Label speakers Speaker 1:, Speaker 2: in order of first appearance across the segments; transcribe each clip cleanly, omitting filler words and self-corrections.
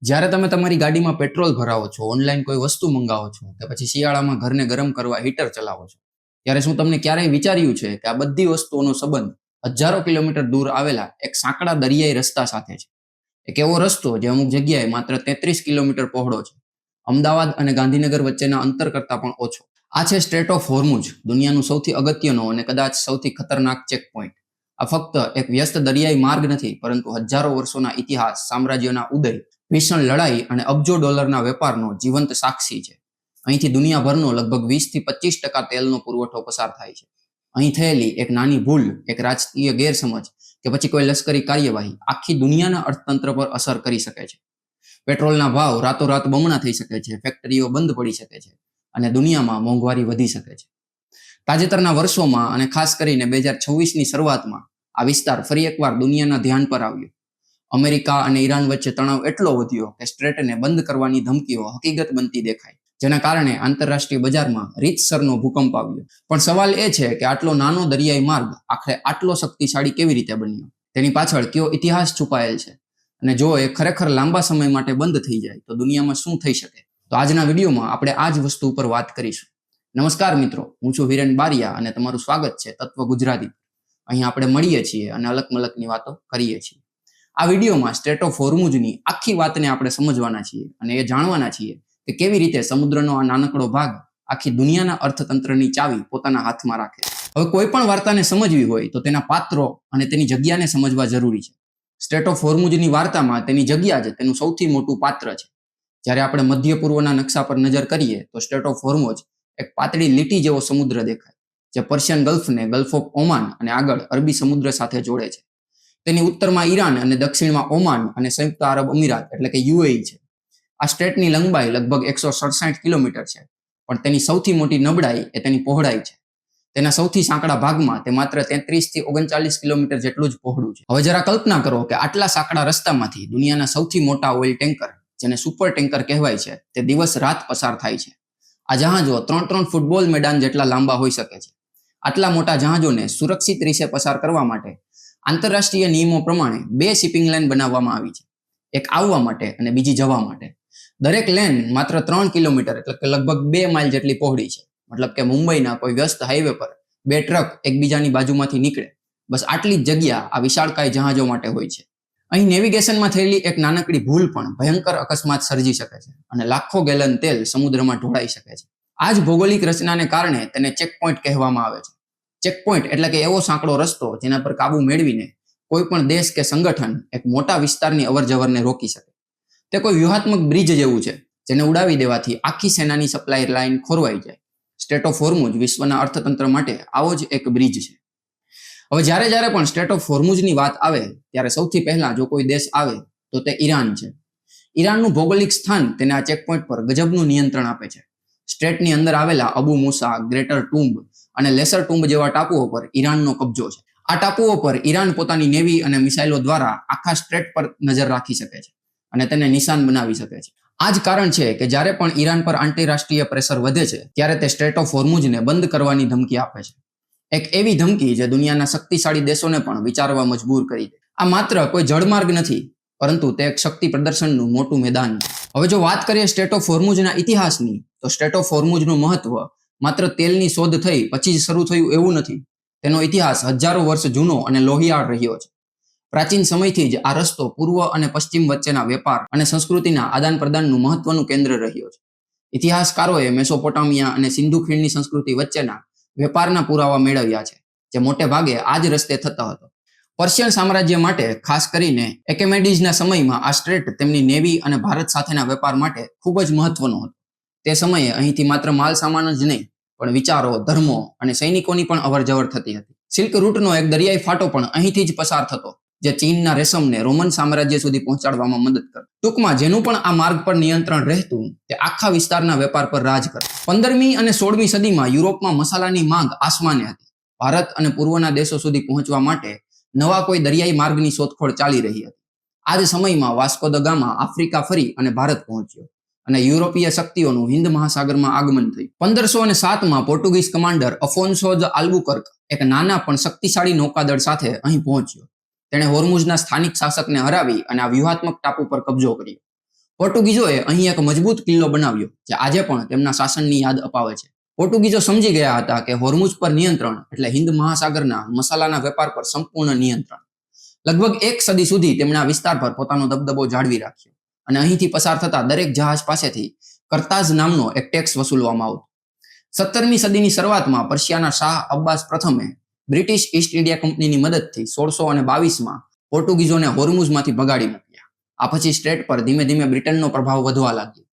Speaker 1: જ્યારે તમે તમારી ગાડીમાં પેટ્રોલ ભરાવો છો, ઓનલાઈન કોઈ વસ્તુ મંગાવો છો કે પછી શિયાળામાં ઘરને ગરમ કરવા હીટર ચલાવો છો, ત્યારે શું તમને ક્યારેય વિચાર્યું છે કે આ બધી વસ્તુઓનો સંબંધ હજારો કિલોમીટર દૂર આવેલા એક સાંકડા દરિયાઈ રસ્તા સાથે છે? એક એવો રસ્તો જે અમુક જગ્યાએ માત્ર 33 કિલોમીટર પહોળો છે, અમદાવાદ અને ગાંધીનગર વચ્ચેના અંતર કરતાં પણ ઓછો. આ છે સ્ટ્રેટ ઓફ હોર્મુઝ, દુનિયાનું સૌથી અગત્યનો અને કદાચ સૌથી ખતરનાક ચેક પોઈન્ટ. આ ફક્ત એક વ્યસ્ત દરિયાઈ માર્ગ નથી, પરંતુ હજારો વર્ષોના ઇતિહાસ, સામ્રાજ્યોના ઉદય, ભીષણ લડાઈ અને અબજો ડોલરના વેપારનો જીવંત સાક્ષી છે. અહીંથી દુનિયાભરનો લગભગ 20 થી 25% તેલનો પુરવઠો પસાર થાય છે. અહીં થયેલી એક નાની ભૂલ, એક રાજકીય ગેરસમજ કે પછી કોઈ લશ્કરી કાર્યવાહી આખી દુનિયાના અર્થતંત્ર પર અસર કરી શકે છે. પેટ્રોલના ભાવ રાતોરાત બમણા થઈ શકે છે, ફેક્ટરીઓ બંધ પડી શકે છે અને દુનિયામાં મોંઘવારી વધી શકે છે. તાજેતરના વર્ષોમાં અને ખાસ કરીને 2026ની શરૂઆતમાં આ વિસ્તાર ફરી એકવાર દુનિયાના ધ્યાન પર આવ્યો. અમેરિકા અને ઈરાન વચ્ચે તણાવ એટલો વધ્યો કે સ્ટ્રેટને બંધ કરવાની ધમકીઓ હકીકત બનતી દેખાય, જેના કારણે આંતરરાષ્ટ્રીય બજારમાં રીતસરનો ભૂકંપ આવ્યો. પણ સવાલ એ છે કે આટલો નાનો દરિયાઈ માર્ગ આખરે આટલો શક્તિશાળી કેવી રીતે બન્યો? તેની પાછળ કયો ઇતિહાસ છુપાયેલ છે? અને જો એ ખરેખર લાંબા સમય માટે બંધ થઈ જાય તો દુનિયામાં શું થઈ શકે? તો આજના વિડીયોમાં આપણે આ જ વસ્તુ ઉપર વાત કરીશું. નમસ્કાર મિત્રો, હું છું વિરેન બારિયા અને તમારું સ્વાગત છે તત્વ ગુજરાતી. અહીં આપણે મળીએ છીએ અને અલગ મલકની વાતો કરીએ છીએ. આ વિડીયોમાં સ્ટ્રેટ ઓફ હોર્મુઝની આખી વાતને આપણે સમજવાના છીએ અને એ જાણવાના છીએ કે કેવી રીતે સમુદ્રનો આ નાનકડો ભાગ આખી દુનિયાના અર્થતંત્રની ચાવી પોતાના હાથમાં રાખે. હવે કોઈ પણ વાર્તાને સમજવી હોય તો તેના પાત્રો અને તેની જગ્યાને સમજવા જરૂરી છે. સ્ટ્રેટ ઓફ હોર્મુઝની વાર્તામાં તેની જગ્યા જ તેનું સૌથી મોટું પાત્ર છે. જ્યારે આપણે મધ્ય પૂર્વના નકશા પર નજર કરીએ તો સ્ટ્રેટ ઓફ હોર્મુઝ એક પાતળી લીટી જેવો સમુદ્ર દેખાય, જે પર્શિયન ગલ્ફને ગલ્ફ ઓફ ઓમાન અને આગળ અરબી સમુદ્ર સાથે જોડે છે. તેની ઉત્તરમાં ઈરાન અને દક્ષિણમાં ઓમાન અને સંયુક્ત આરબ અમીરાત એટલે કે યુએઈ છે. આ સ્ટ્રેટની લંબાઈ લગભગ 167 કિલોમીટર છે, પણ તેની સૌથી મોટી નબળાઈ એ તેની પહોળાઈ છે. તેના સૌથી સાંકડા ભાગમાં તે માત્ર 33 થી 39 કિલોમીટર જેટલું જ પહોળું છે. હવે જરા કલ્પના કરો કે આટલા સાંકડા રસ્તામાંથી દુનિયાના સૌથી મોટા ઓઇલ ટેન્કર, જેને સુપર ટેન્કર કહેવાય છે, તે દિવસ રાત પસાર થાય છે. આ જહાજો 3 ફૂટબોલ મેદાન જેટલા લાંબા હોઈ શકે છે. આટલા મોટા જહાજોને સુરક્ષિત રીતે પસાર કરવા માટે આંતરરાષ્ટ્રીય નિયમો પ્રમાણે 2 શિપિંગ લાઇન બનાવવામાં આવી છે, એક આવવા માટે અને બીજી જવા માટે. દરેક લેન માત્ર 3 કિલોમીટર એટલે કે લગભગ 2 માઇલ જેટલી પહોળી છે. મતલબ કે મુંબઈના કોઈ વ્યસ્ત હાઈવે પર 2 ટ્રક એકબીજાની બાજુમાંથી નીકળે, બસ આટલી જ જગ્યા આ વિશાળકાય જહાજો માટે હોય છે. અહીં નેવિગેશનમાં થયેલી એક નાનકડી ભૂલ પણ ભયંકર અકસ્માત સર્જી શકે છે અને લાખો ગેલન તેલ સમુદ્રમાં ઢોળાઈ શકે છે. આ જ ભૌગોલિક રચનાને કારણે તેને ચેક પોઈન્ટ કહેવામાં આવે છે. ચેક પોઈન્ટ એટલે કે એવો સાંકડો રસ્તો જેના પર કાબુ મેળવીને કોઈ પણ દેશ કે સંગઠન એક મોટા વિસ્તારની અવરજવરને રોકી શકે. તે કોઈ વ્યૂહાત્મક બ્રિજ જેવું છે, જેને ઉડાવી દેવાથી આખી સેનાની સપ્લાય લાઇન ખોરવાઈ જાય. સ્ટ્રેટ ઓફ હોર્મુઝ વિશ્વના અર્થતંત્ર માટે આવો જ એક બ્રિજ છે. હવે જ્યારે પણ સ્ટ્રેટ ઓફ હોર્મુઝની વાત આવે ત્યારે સૌથી પહેલા જો કોઈ દેશ આવે તો તે ઈરાન છે. ઈરાનનું ભૌગોલિક સ્થાન તેને આ ચેકપોઈન્ટ પર ગજબનું નિયંત્રણ આપે છે. સ્ટ્રેટની અંદર આવેલા અબુ મુસા, ગ્રેટર ટુમ્બ અને લેસર ટુમ્બ જેવા ટાપુઓ પર ઈરાનનો કબજો છે. આ ટાપુઓ પર ઈરાન પોતાની નેવી અને મિસાઇલો દ્વારા આખા સ્ટ્રેટ પર નજર રાખી શકે છે અને તેને નિશાન બનાવી શકે છે. આ જ કારણ છે કે જ્યારે પણ ઈરાન પર આંતરરાષ્ટ્રીય પ્રેશર વધે છે ત્યારે તે સ્ટ્રેટ ઓફ હોર્મુઝને બંધ કરવાની ધમકી આપે છે. એક એવી ધમકી જે દુનિયાના શક્તિશાળી દેશોને પણ વિચારવા મજબૂર કરી દે. આ માત્ર કોઈ જળમાર્ગ નથી, પરંતુ તે એક શક્તિ પ્રદર્શનનું મોટું મેદાન છે. હવે જો વાત કરીએ સ્ટ્રેટ ઓફ હોર્મુઝના ઇતિહાસની, તો સ્ટ્રેટ ઓફ હોર્મુઝનું મહત્વ માત્ર તેલની શોધ થઈ પછી જ શરૂ થયું એવું નથી. તેનો ઇતિહાસ હજારો વર્ષ જૂનો અને લોહિયાળ રહ્યો છે. પ્રાચીન સમયથી જ આ રસ્તો પૂર્વ અને પશ્ચિમ વચ્ચેના વેપાર અને સંસ્કૃતિના આદાન પ્રદાનનું મહત્વનું કેન્દ્ર રહ્યો છે. ઇતિહાસકારોએ મેસોપોટામિયા અને સિંધુ ખીણની સંસ્કૃતિ વચ્ચેના વેપારના પુરાવા મેળવ્યા છે, જે મોટે ભાગે આ જ રસ્તે થતો હતો. પર્શિયન સામ્રાજ્ય માટે, ખાસ કરીને એકેમેડીઝના સમયમાં આ સ્ટ્રેટ તેમની નેવી અને ભારત સાથેના વેપાર માટે ખૂબ જ મહત્વનો હતો. તે સમયે અહીંથી માત્ર માલ સામાન જ નહીં, પણ વિચારો, ધર્મો અને સૈનિકોની પણ અવરજવર થતી હતી. સિલ્ક રૂટનો એક દરિયાઈ ફાટો પણ અહીંથી જ પસાર થતો, જે ચીનના રેશમને રોમન સામ્રાજ્ય સુધી પહોંચાડવામાં મદદ કરતો. ટૂંકમાં જેનું પણ આ માર્ગ પર નિયંત્રણ રહેતું, તે આખા વિસ્તારના વેપાર પર રાજ કરતો. 15મી અને 16મી સદીમાં યુરોપમાં મસાલાની માંગ આસમાને હતી. ભારત અને પૂર્વના દેશો સુધી પહોંચવા માટે નવા કોઈ દરિયાઈ માર્ગની શોધખોળ ચાલી રહી હતી. આ જ સમયમાં વાસ્કો દ ગામા આફ્રિકા ફરી અને ભારત પહોંચ્યો અને યુરોપીય શક્તિઓનું હિન્દ મહાસાગરમાં આગમન થયું. 1507માં પોર્ટુગીઝ કમાન્ડર અફોન્સો દ આલ્બુકર્ક એક નાના પણ શક્તિશાળી નૌકાદળ સાથે અહીં પહોંચ્યો. તેણે હોર્મુઝના સ્થાનિક શાસકને હરાવી અને આ વ્યૂહાત્મક ટાપુ પર કબજો કર્યો. પોર્ટુગીઝોએ અહીં એક મજબૂત કિલ્લો બનાવ્યો જે આજે પણ તેમના શાસનની યાદ અપાવે છે. પોર્ટુગીઝો સમજી ગયા હતા કે હોર્મુઝ પર નિયંત્રણ એટલે હિન્દ મહાસાગરના મસાલાના વેપાર પર સંપૂર્ણ નિયંત્રણ. લગભગ 1 સદી સુધી તેમણે આ વિસ્તાર પર પોતાનો દબદબો જાળવી રાખ્યો અને અહીંથી પસાર થતા દરેક જહાજ પાસેથી કરતાઝ નામનો એક ટેક્સ વસૂલવામાં આવતો. 17મી સદીની શરૂઆતમાં પર્શિયાના શાહ અબ્બાસ પ્રથમે બ્રિટિશ ઈસ્ટ ઇન્ડિયા કંપનીની મદદથી 1622માં પોર્ટુગીઝોને હોર્મુઝમાંથી ભગાડી મૂક્યા. આ પછી સ્ટ્રેટ પર ધીમે ધીમે બ્રિટનનો પ્રભાવ વધવા લાગ્યો.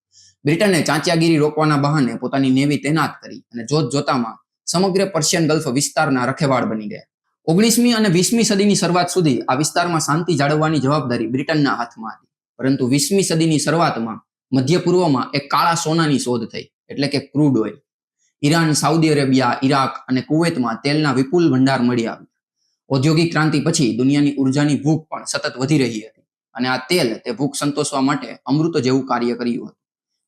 Speaker 1: બ્રિટને ચાંચિયાગીરી રોકવાના બહાને પોતાની નેવી તૈનાત કરી અને જોત જોતામાં સમગ્ર પર્શિયન ગલ્ફ વિસ્તારના રખેવાળ બની ગયા. 19મી અને 20મી સદીની શરૂઆત સુધી આ વિસ્તારમાં શાંતિ જાળવવાની જવાબદારી બ્રિટનના હાથમાં હતી. પરંતુ 20મી સદીની શરૂઆતમાં મધ્ય પૂર્વમાં એક કાળા સોનાની શોધ થઈ, એટલે કે crude oil. Iran, Saudi Arabia, Iraq અને કુવૈતમાં તેલના વિપુલ ભંડાર મળી આવ્યા. ઔદ્યોગિક ક્રાંતિ પછી દુનિયાની ઉર્જાની ભૂખ પણ સતત વધી રહી હતી અને આ તેલ તે ભૂખ સંતોષવા માટે અમૃત જેવું કાર્ય કર્યું હતું.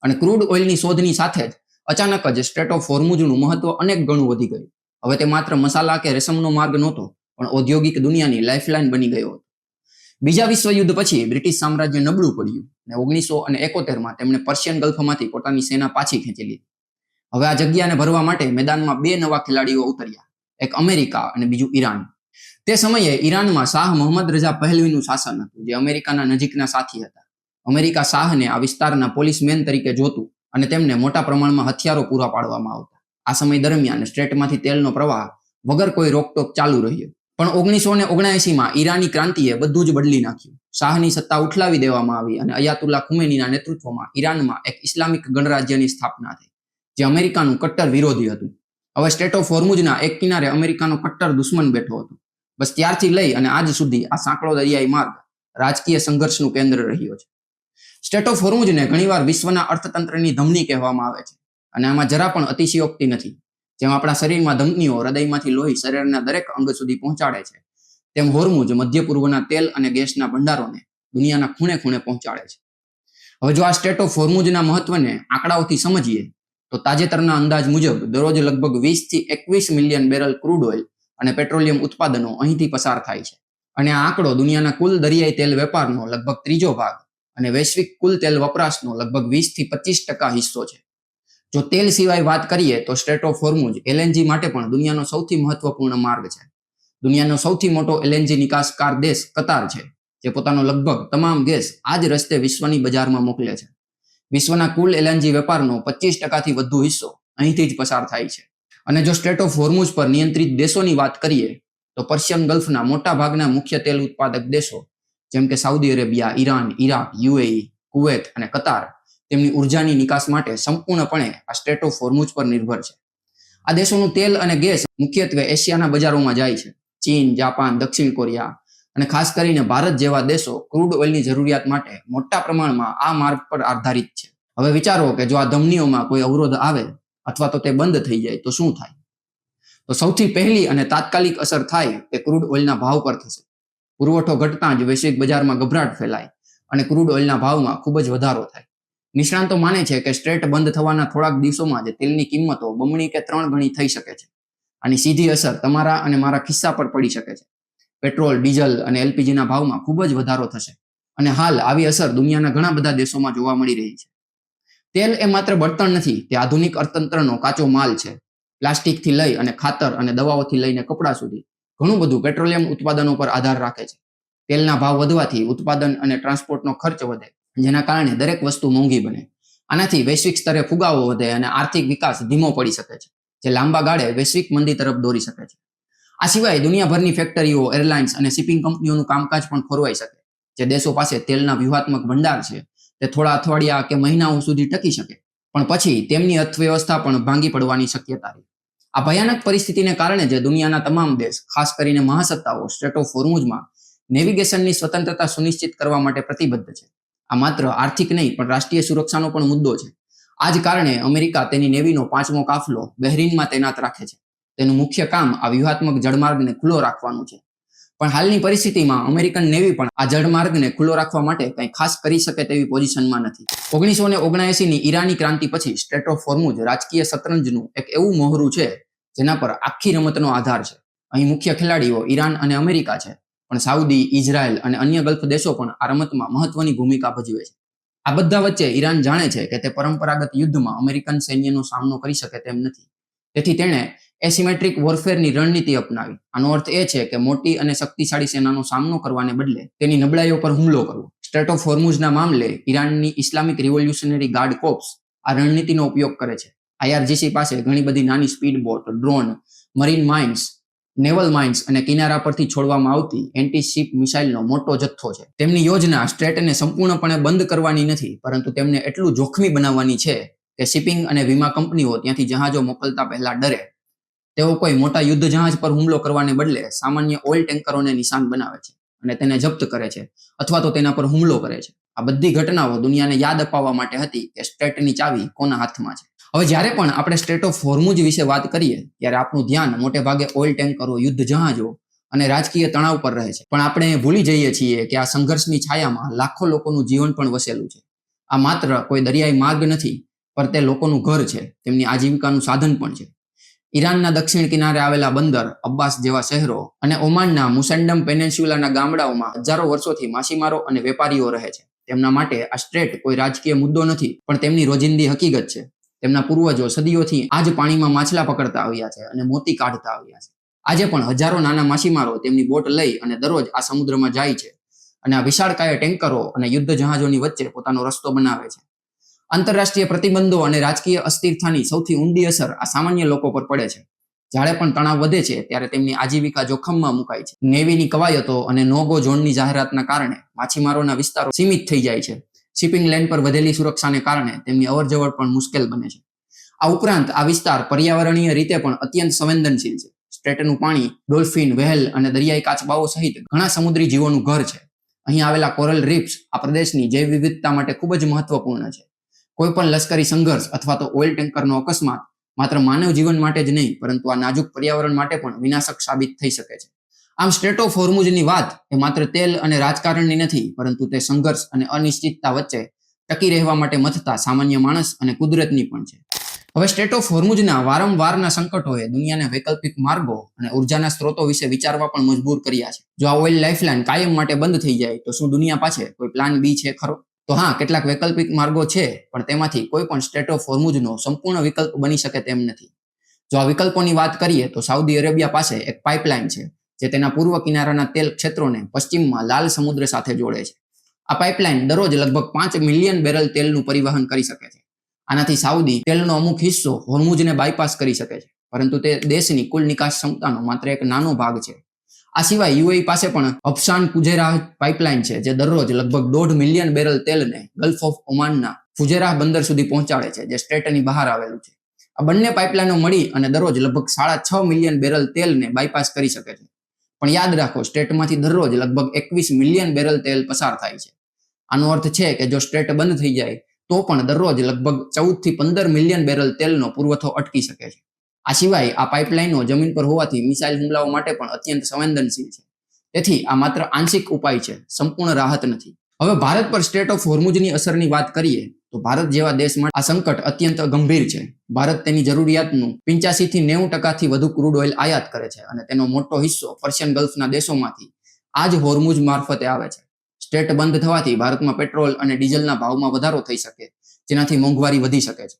Speaker 1: અને ક્રૂડ ઓઇલની શોધની સાથે જ અચાનક જ સ્ટ્રેટ ઓફ હોર્મુઝનું મહત્વ અનેક ગણું વધી ગયું. હવે તે માત્ર મસાલા કે રેશમનો માર્ગ નહોતો, પણ ઔદ્યોગિક દુનિયાની લાઇફલાઇન બની ગયો હતો. બીજા વિશ્વયુદ્ધ પછી બ્રિટિશ સામ્રાજ્ય નબળું પડ્યું અને 1971માં તેમણે પર્શિયન ગલ્ફમાંથી પોતાની સેના પાછી ખેંચી લીધી. હવે આ જગ્યાને ભરવા માટે મેદાનમાં 2 નવા ખેલાડીઓ ઉતર્યા, એક અમેરિકા અને બીજું ઈરાન. તે સમયે ઈરાનમાં શાહ મોહમ્મદ રઝા પહેલવીનું શાસન હતું, જે અમેરિકાના નજીકના સાથી હતા. અમેરિકા શાહને આ વિસ્તારના પોલીસમેન તરીકે જોતું અને તેમને મોટા પ્રમાણમાં હથિયારો પૂરા પાડવામાં આવતા. આ સમય દરમિયાન સ્ટ્રેટમાંથી તેલનો પ્રવાહ વગર કોઈ રોકટોક ચાલુ રહ્યો. પણ 1979માં ઈરાની ક્રાંતિએ બધું જ બદલી નાખ્યું. શાહની સત્તા ઉઠલાવી દેવામાં આવી અને અયાતુલ્લા ખુમૈનીના નેતૃત્વમાં ઈરાનમાં એક ઇસ્લામિક ગણરાજ્યની સ્થાપના થઈ, જે અમેરિકાનું કટ્ટર વિરોધી હતું. હવે સ્ટ્રેટ ઓફ હોર્મુઝના એક કિનારે અમેરિકાનો કટ્ટર દુશ્મન બેઠો હતો. બસ ત્યારથી લઈ અને આજ સુધી આ સાંકડો દરિયાઈ માર્ગ રાજકીય સંઘર્ષનું કેન્દ્ર રહ્યો છે. સ્ટ્રેટ ઓફ હોર્મુઝને ઘણીવાર વિશ્વના અર્થતંત્રની ધમની કહેવામાં આવે છે અને આમાં જરા પણ અતિશયોક્તિ નથી. જેમ આપણા શરીરમાં ધમનીઓ હૃદયમાંથી લોહી શરીરના દરેક અંગ સુધી પહોંચાડે છે, તેમ હોર્મુઝ મધ્ય પૂર્વના તેલ અને ગેસના ભંડારોને દુનિયાના ખૂણે ખૂણે પહોંચાડે છે. હવે જો આ સ્ટ્રેટ ઓફ હોર્મુઝના મહત્વને આંકડાઓથી સમજીએ તો તાજેતરના અંદાજ મુજબ દરરોજ લગભગ 20 થી 21 મિલિયન બેરલ ક્રૂડ ઓઇલ અને પેટ્રોલિયમ ઉત્પાદનો અહીંથી પસાર થાય છે. અને આ આંકડો દુનિયાના કુલ દરિયાઈ તેલ વેપારનો લગભગ 3જો ભાગ અને વૈશ્વિક કુલ તેલ વપરાશનો લગભગ 20 થી 25% હિસ્સો છે. જો તેલ સિવાય વાત કરીએ તો સ્ટ્રેટ ઓફ હોર્મુઝ એલએનજી માટે પણ દુનિયાનો સૌથી મહત્વપૂર્ણ માર્ગ છે. દુનિયાનો સૌથી મોટો એલએનજી નિકાસકાર દેશ કતાર છે, જે પોતાનો લગભગ તમામ ગેસ આ જ રસ્તે વિશ્વની બજારમાં મોકલે છે. વિશ્વના કુલ એલએનજી વેપારનો 25%થી વધુ હિસ્સો અહીંથી જ પસાર થાય છે. અને જો સ્ટ્રેટ ઓફ હોર્મુઝ પર નિયંત્રિત દેશોની વાત કરીએ તો પર્શિયન ગલ્ફના મોટા ભાગના મુખ્ય તેલ ઉત્પાદક દેશો જેમ કે Saudi Arabia, Iran, Iraq, UAE, Kuwait અને કતાર તેમની ઉર્જાની નિકાસ માટે સંપૂર્ણપણે આ સ્ટ્રેટ ઓફ હોર્મુઝ પર નિર્ભર છે. આ દેશોનું તેલ અને ગેસ મુખ્યત્વે એશિયાના બજારોમાં જાય છે. ચીન, જાપાન, દક્ષિણ કોરિયા અને ખાસ કરીને ભારત જેવા દેશો ક્રૂડ ઓઇલની જરૂરિયાત માટે મોટા પ્રમાણમાં આ માર્ગ પર આધારિત છે. હવે વિચારો કે જો આ ધમનીઓમાં કોઈ અવરોધ આવે અથવા તો તે બંધ થઈ જાય તો શું થાય? તો સૌથી પહેલી અને તાત્કાલિક અસર થાય તે ક્રૂડ ઓઇલના ભાવ પર થશે. પુરવઠો ઘટતા જ વૈશ્વિક બજારમાં ગભરાટ ફેલાય અને ક્રૂડ ઓઇલના ભાવમાં ખૂબ જ વધારો થાય. નિષ્ણાંતો માને છે કે સ્ટ્રેટ બંધ થવાના થોડાક દિવસોમાં જ તેલની કિંમતો બમણી કે 3 ગણી થઈ શકે છે. આની સીધી અસર તમારા અને મારા ખિસ્સા પર પડી શકે છે. પેટ્રોલ, ડીઝલ અને એલપીજીના ભાવમાં ખૂબ જ વધારો થશે અને હાલ આવી અસર દુનિયાના ઘણા બધા દેશોમાં જોવા મળી રહી છે. તેલ એ માત્ર બળતણ નથી, તે આધુનિક અર્થતંત્રનો કાચો માલ છે. પ્લાસ્ટિકથી લઈ અને ખાતર અને દવાઓથી લઈને કપડાં સુધી ઘણું બધું પેટ્રોલિયમ ઉત્પાદનો પર આધાર રાખે છે. તેલના ભાવ વધવાથી ઉત્પાદન અને ટ્રાન્સપોર્ટનો ખર્ચ વધે, જેના કારણે દરેક વસ્તુ મોંઘી બને. આનાથી વૈશ્વિક સ્તરે ફુગાવો વધે અને આર્થિક વિકાસ ધીમો પડી શકે છે, જે લાંબા ગાળે વૈશ્વિક મંદી તરફ દોરી શકે છે. આ સિવાય દુનિયાભરની ફેક્ટરીઓ, એરલાઇન્સ અને શિપિંગ કંપનીઓનું કામકાજ પણ ખોરવાઈ શકે. જે દેશો પાસે તેલના વ્યૂહાત્મક ભંડાર છે તે થોડા અઠવાડિયા કે મહિનાઓ સુધી ટકી શકે, પણ પછી તેમની અર્થવ્યવસ્થા પણ ભાંગી પડવાની શક્યતા રહે. આ ભયાનક પરિસ્થિતિને કારણે જે દુનિયાના તમામ દેશ, ખાસ કરીને મહાસત્તાઓ, સ્ટ્રેટ ઓફ હોર્મુઝમાં નેવિગેશનની સ્વતંત્રતા સુનિશ્ચિત કરવા માટે પ્રતિબદ્ધ છે. આ માત્ર આર્થિક નહીં પણ રાષ્ટ્રીય સુરક્ષાનો પણ મુદ્દો છે. આ જ કારણે અમેરિકા તેની નેવીનો 5મો કાફલો બહેરીનમાં તૈનાત રાખે છે. તેનું મુખ્ય કામ આ વ્યૂહાત્મક જળમાર્ગને ખુલ્લો રાખવાનું છે. પણ હાલની પરિસ્થિતિમાં અમેરિકન નેવી પણ આ જળમાર્ગને ખુલ્લો રાખવા માટે કંઈ ખાસ કરી શકે તેવી પોઝિશનમાં નથી. 1979ની ઈરાની ક્રાંતિ પછી સ્ટ્રેટ ઓફ હોર્મુઝ રાજકીય શતરંજનું એક એવું મોહરું છે જેના પર આખી રમતનો આધાર છે. અહીં મુખ્ય ખેલાડીઓ ઈરાન અને અમેરિકા છે, પણ સાઉદી, ઇઝરાયલ અને અન્ય ગલ્ફ દેશો પણ આ રમતમાં મહત્વની ભૂમિકા ભજવે છે. આ બધા વચ્ચે ઈરાન જાણે છે કે તે પરંપરાગત યુદ્ધમાં અમેરિકન સૈન્યનો સામનો કરી શકે તેમ નથી. તેથી તેણે એસિમેટ્રિક વોરફેરની રણનીતિ અપનાવી. આનો અર્થ એ છે કે મોટી અને શક્તિશાળી સેનાનો સામનો કરવાને બદલે તેની નબળાઈઓ પર હુમલો કરવો. સ્ટ્રેટ ઓફ હોર્મુઝના મામલે ઈરાનની ઇસ્લામિક રિવોલ્યુશનરી ગાર્ડ કોર્પ્સ આ રણનીતિનો ઉપયોગ કરે છે. IRGC પાસે ઘણી બધી નાની speed boat, drone, marine mines, naval mines અને કિનારા પરથી છોડવામાં આવતી એન્ટી શિપ મિસાઇલનો મોટો જથ્થો છે. તેમની યોજના સ્ટ્રેટને સંપૂર્ણપણે બંધ કરવાની નથી, પરંતુ તેમને એટલું જોખમી બનાવવાની છે કે શિપિંગ અને વીમા કંપનીઓ ત્યાંથી જહાજો મોકલતા પહેલા ડરે. તેઓ કોઈ મોટા યુદ્ધ જહાજ પર હુમલો કરવાને બદલે સામાન્ય ઓઇલ ટેન્કરોને નિશાન બનાવે છે અને તેને જપ્ત કરે છે અથવા તો તેના પર હુમલો કરે છે. આ બધી ઘટનાઓ દુનિયાને યાદ અપાવવા માટે હતી કે સ્ટ્રેટની ચાવી કોના હાથમાં છે. હવે જ્યારે પણ આપણે સ્ટ્રેટ ઓફ હોર્મુઝ વિશે વાત કરીએ ત્યારે આપણું ધ્યાન મોટે ભાગે ઓઇલ ટેન્કરો, યુદ્ધ જહાજો અને રાજકીય તણાવ પર રહે છે. પણ આપણે ભૂલી જઈએ છીએ કે આ સંઘર્ષની છાયામાં લાખો લોકોનું જીવન પણ વસેલું છે. આ માત્ર કોઈ દરિયાઈ માર્ગ નથી, પણ તે લોકોનું ઘર છે, તેમની આજીવિકાનું સાધન પણ છે. ઈરાનના દક્ષિણ કિનારે આવેલા બંદર, અબ્બાસ જેવા શહેરો અને ઓમાનના મુસેન્ડમ પેનિન્સ્યુલાના ગામડાઓમાં હજારો વર્ષોથી માછીમારો અને વેપારીઓ રહે છે. તેમના માટે આ સ્ટ્રેટ કોઈ રાજકીય મુદ્દો નથી, પણ તેમની રોજિંદી હકીકત છે. તેમના પૂર્વજો સદીઓથી આ જ પાણીમાં માછલા પકડતા આવ્યા છે અને મોતી કાઢતા આવ્યા છે. આજે પણ હજારો નાના માછીમારો તેમની બોટ લઈ અને દરરોજ આ સમુદ્રમાં જાય છે અને આ વિશાળકાય ટેન્કરો અને યુદ્ધ જહાજોની વચ્ચે પોતાનો રસ્તો બનાવે છે. આંતરરાષ્ટ્રીય પ્રતિબંધો અને રાજકીય અસ્થિરતાની સૌથી ઊંડી અસર આ સામાન્ય લોકો પર પડે છે. જ્યારે પણ તણાવ વધે છે ત્યારે તેમની આજીવિકા જોખમમાં મુકાય છે. નેવીની કવાયતો અને નો ગો ઝોનની જાહેરાતના કારણે માછીમારોના વિસ્તારો સીમિત થઈ જાય છે. શિપિંગ લેન પર વધેલી સુરક્ષાને કારણે તેમની અવરજવર પણ મુશ્કેલ બને છે. આ ઉપરાંત આ વિસ્તાર પર્યાવરણીય રીતે પણ અત્યંત સંવેદનશીલ છે. સ્ટ્રેટનું પાણી ડોલ્ફિન, વ્હેલ અને દરિયાઈ કાચબાઓ સહિત ઘણા સમુદ્રી જીવોનું ઘર છે. અહીં આવેલા કોરલ રીફ્સ આ પ્રદેશની જૈવ વિવિધતા માટે ખૂબ જ મહત્વપૂર્ણ છે. કોઈ પણ લશ્કરી સંઘર્ષ અથવા તો ઓઇલ ટેન્કરનો અકસ્માત માત્ર માનવ જીવન માટે જ નહીં, પરંતુ આ નાજુક પર્યાવરણ માટે પણ વિનાશક સાબિત થઈ શકે છે. આમ સ્ટ્રેટ ઓફ હોર્મુઝની વાત એ માત્ર તેલ અને રાજકારણની નથી, પરંતુ તે સંઘર્ષ અને અનિશ્ચિતતા વચ્ચે ટકી રહેવા માટે મથતા સામાન્ય માણસ અને કુદરતની પણ છે. હવે સ્ટ્રેટ ઓફ હોર્મુઝના વારંવારના સંકટોએ દુનિયાને વૈકલ્પિક માર્ગો અને ઉર્જાના સ્ત્રોતો વિશે વિચારવા પણ મજબૂર કર્યા છે. જો આ ઓઇલ લાઇફલાઇન કાયમ માટે બંધ થઈ જાય તો શું દુનિયા પાસે કોઈ પ્લાન બી છે ખરો? તો હા, કેટલાક વૈકલ્પિક માર્ગો છે, પણ તેમાંથી કોઈ પણ સ્ટ્રેટ ઓફ હોર્મુઝનો સંપૂર્ણ વિકલ્પ બની શકે તેમ નથી. જો આ વિકલ્પોની વાત કરીએ તો સાઉદી અરેબિયા પાસે એક પાઇપલાઇન છે જે તેના પૂર્વ કિનારાના તેલ ક્ષેત્રોને પશ્ચિમમાં લાલ સમુદ્ર સાથે જોડે છે. આ પાઇપલાઇન દરરોજ લગભગ 5 મિલિયન બેરલ તેલનું પરિવહન કરી શકે છે. આનાથી સાઉદી તેલનો અમુક હિસ્સો હોર્મુઝને બાયપાસ કરી શકે છે, પરંતુ તે દેશની કુલ નિકાસ ક્ષમતાનો માત્ર એક નાનો ભાગ છે. આ સિવાય UAE પાસે પણ અફશાન ફુજેરાહ પાઇપલાઇન છે જે દરરોજ લગભગ 1.5 મિલિયન બેરલ તેલને ગલ્ફ ઓફ ઓમાનના ફુજેરાહ બંદર સુધી પહોંચાડે છે, જે સ્ટ્રેટની બહાર આવેલું છે. આ બંને પાઇપલાઇનો મળી અને દરરોજ લગભગ 6.5 મિલિયન બેરલ તેલને બાયપાસ કરી શકે છે. પણ યાદ રાખો, સ્ટ્રેટમાંથી દરરોજ લગભગ 21 મિલિયન બેરલ તેલ પસાર થાય છે. આનો અર્થ છે કે જો સ્ટ્રેટ બંધ થઈ જાય તો પણ દરરોજ લગભગ 14 થી 15 મિલિયન બેરલ તેલનો પુરવઠો અટકી શકે છે. આ સિવાય આ પાઇપલાઇનો જમીન પર હોવાથી મિસાઇલ હુમલાઓ માટે પણ અત્યંત સંવેદનશીલ છે. તેથી આ માત્ર આંશિક ઉપાય છે, સંપૂર્ણ રાહત નથી. હવે ભારત પર સ્ટ્રેટ ઓફ હોર્મુઝની અસરની વાત કરીએ તો ભારત જેવા દેશ માટે આ સંકટ અત્યંત ગંભીર છે. ભારત તેની જરૂરિયાતનું 85 થી 90% વધુ ક્રૂડ ઓઇલ આયાત કરે છે અને તેનો મોટો હિસ્સો પર્શિયન ગલ્ફના દેશોમાંથી આ જ હોર્મુઝ મારફતે આવે છે. સ્ટ્રેટ બંધ થવાથી ભારતમાં પેટ્રોલ અને ડીઝલના ભાવમાં વધારો થઈ શકે, જેનાથી મોંઘવારી વધી શકે છે.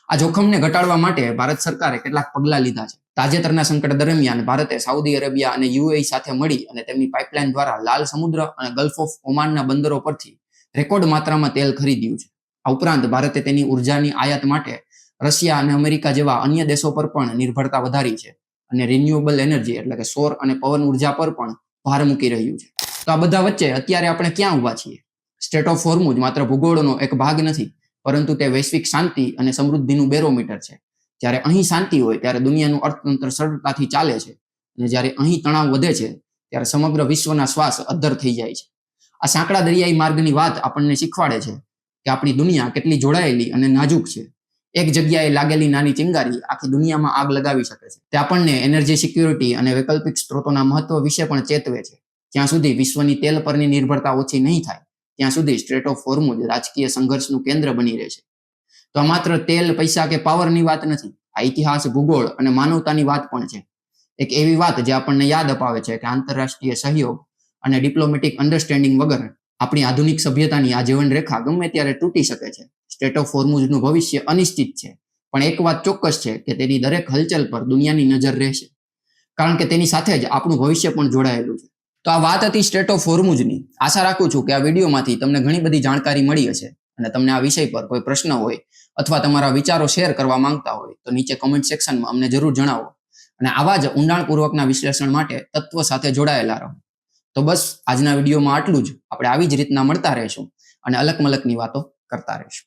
Speaker 1: આ જોખમને ઘટાડવા માટે ભારત સરકારે કેટલાક પગલાં લીધા છે. તાજેતરના સંકટ દરમિયાન ભારતે સાઉદી અરેબિયા અને UAE સાથે મળી અને તેમની પાઇપલાઇન દ્વારા લાલ સમુદ્ર અને ગલ્ફ ઓફ ઓમાનના બંદરો પરથી રેકોર્ડ માત્રામાં તેલ ખરીદ્યું છે. આ ઉપરાંત ભારતે તેની ઉર્જાની આયાત માટે રશિયા અને અમેરિકા જેવા અન્ય દેશો પર પણ નિર્ભરતા વધારી છે અને રિન્યુએબલ એનર્જી એટલે કે સૌર અને પવન ઉર્જા પર પણ ભાર મૂકી રહ્યું છે. તો આ બધા વચ્ચે અત્યારે આપણે ક્યાં ઊભા છીએ? સ્ટ્રેટ ઓફ હોર્મુઝ માત્ર ભૂગોળનો એક ભાગ નથી, પરંતુ તે વૈશ્વિક શાંતિ અને સમૃદ્ધિનું બેરોમીટર છે. જ્યારે અહીં શાંતિ હોય ત્યારે દુનિયાનું અર્થતંત્ર સરળતાથી ચાલે છે, અને જ્યારે અહીં તણાવ વધે છે ત્યારે સમગ્ર વિશ્વના શ્વાસ અદ્ધર થઈ જાય છે. આ સાંકડા દરિયાઈ માર્ગની વાત આપણને શીખવાડે છે કે આપણી દુનિયા કેટલી જોડાયેલી અને નાજુક છે. એક જગ્યાએ લાગેલી નાની ચિંગારી આખી દુનિયામાં આગ લગાવી શકે છે. તે આપણને એનર્જી સિક્યુરિટી અને વૈકલ્પિક સ્ત્રોતોના મહત્વ વિશે પણ ચેતવે છે. જ્યાં સુધી વિશ્વની તેલ પરની નિર્ભરતા ઓછી નહીં થાય ત્યાં સુધી સ્ટ્રેટ ઓફ હોર્મુઝ રાજકીય સંઘર્ષનું કેન્દ્ર બની રહેશે. તો આ માત્ર તેલ, પૈસા કે પાવરની વાત નથી. આ ઇતિહાસ, ભૂગોળ અને માનવતાની વાત પણ છે. એક એવી વાત જે આપણને યાદ અપાવે છે કે આંતરરાષ્ટ્રીય સહયોગ અને ડિપ્લોમેટિક અન્ડરસ્ટેન્ડિંગ વગર આપણી આધુનિક સભ્યતાની આ જીવનરેખા ગમે ત્યારે તૂટી શકે છે. સ્ટેટ ઓફ હોર્મુઝનું ભવિષ્ય અનિશ્ચિત છે, પણ એક વાત ચોક્કસ છે કે તેની દરેક હલચલ પર દુનિયાની નજર રહેશે, કારણ કે તેની સાથે જ આપણું ભવિષ્ય પણ જોડાયેલું છે. તો આ વાત હતી સ્ટેટ ઓફ હોર્મુઝની. આશા રાખું છું કે આ વિડીયોમાંથી તમને ઘણી બધી જાણકારી મળી હશે, અને તમને આ વિષય પર કોઈ પ્રશ્ન હોય અથવા તમારા વિચારો શેર કરવા માંગતા હોય તો નીચે કોમેન્ટ સેક્શનમાં અમને જરૂર જણાવો. અને આવા જ ઊંડાણપૂર્વકના વિશ્લેષણ માટે તત્વ સાથે જોડાયેલા રહો. તો બસ આજના વિડીયોમાં આટલું જ. આપણે આવી જ રીતના મળતા રહીશું અને અલક મલકની વાતો કરતા રહીશું.